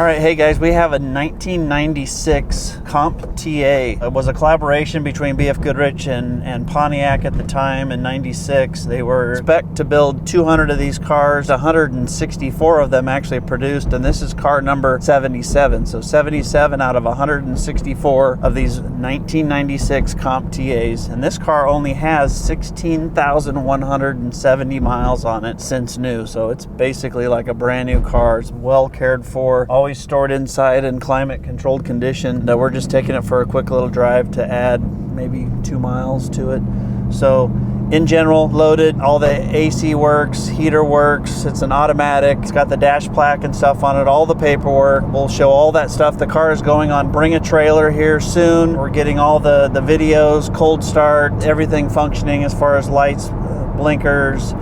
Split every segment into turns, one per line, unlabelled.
right, hey guys, we have a 1996 Comp TA. It was a collaboration between BF Goodrich and Pontiac at the time in 96. They were spec'd to build 200 of these cars, 164 of them actually produced, and this is car number 77. So 77 out of 164 of these 1996 Comp TAs. And this car only has 16,170 miles on it since new. So it's basically like a brand new car. It's well cared for, always stored inside in climate controlled condition. That we're just taking it for a quick little drive to add maybe 2 miles to it. So in general, loaded, all the AC works, heater works, it's an automatic, it's got the dash plaque and stuff on it, all the paperwork. We'll show all that stuff. The car is going on Bring a Trailer here soon. We're getting all the videos, cold start, everything functioning as far as lights, blinkers,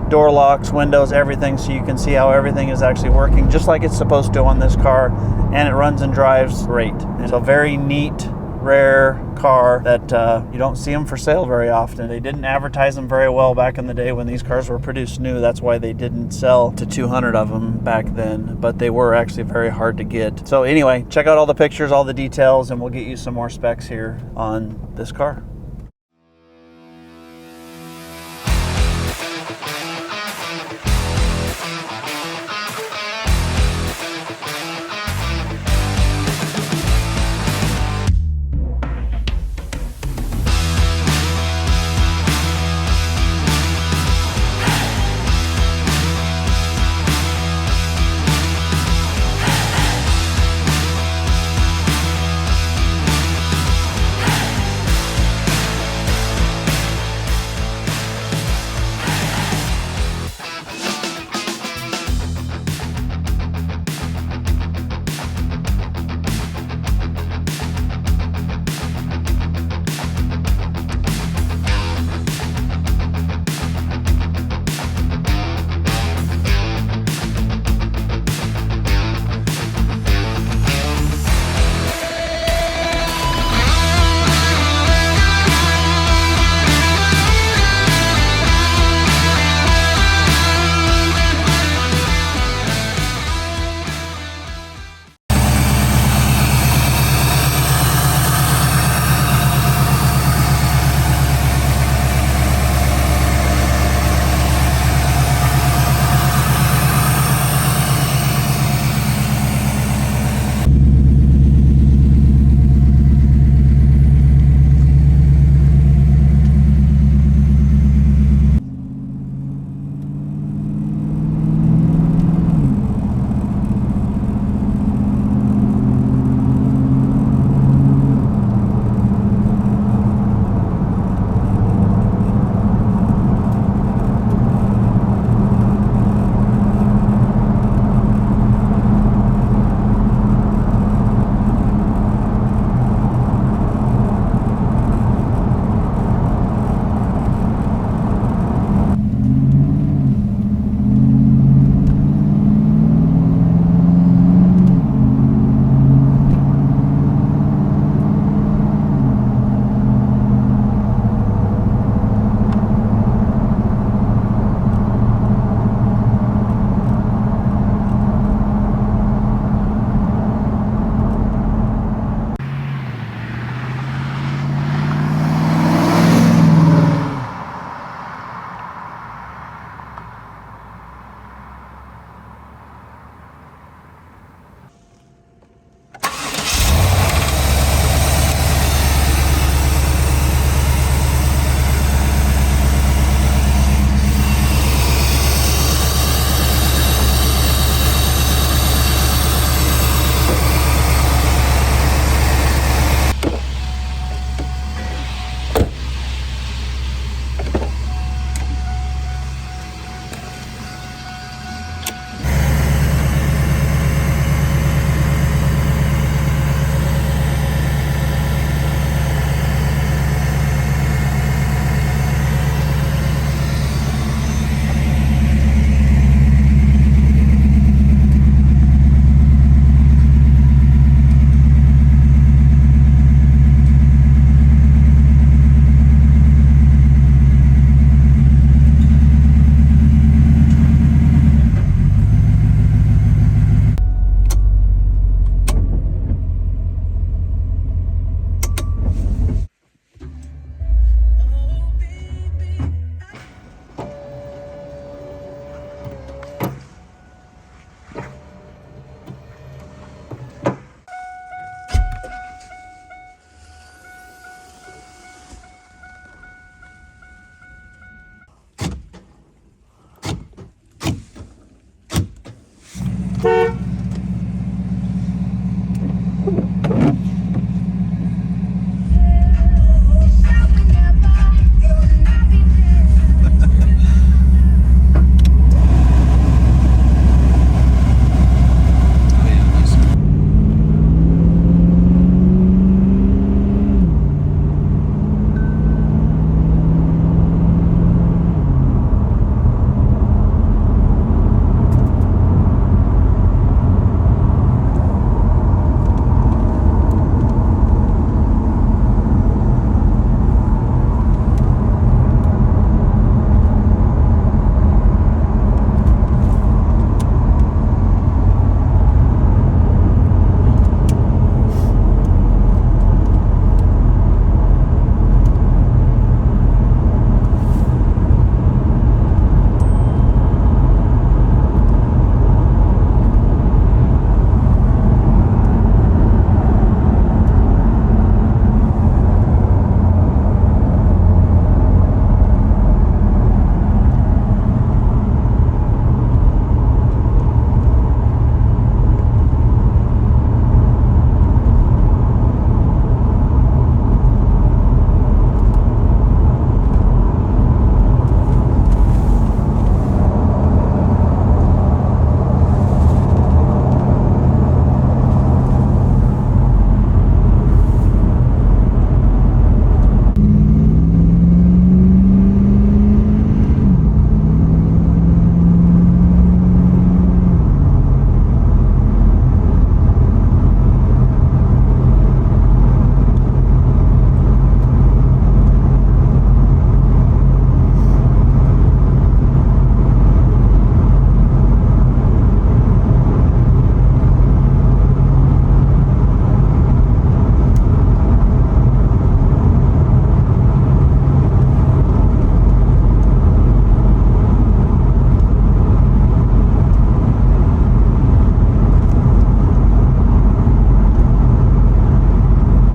door locks, windows, everything, so you can see how everything is actually working just like it's supposed to on this car, and it runs and drives great. It's a very neat, rare car that you don't see them for sale very often. They didn't advertise them very well back in the day when these cars were produced new. That's why they didn't sell to 200 of them back then, but they were actually very hard to get. So anyway, check out all the pictures, all the details, and we'll get you some more specs here on this car.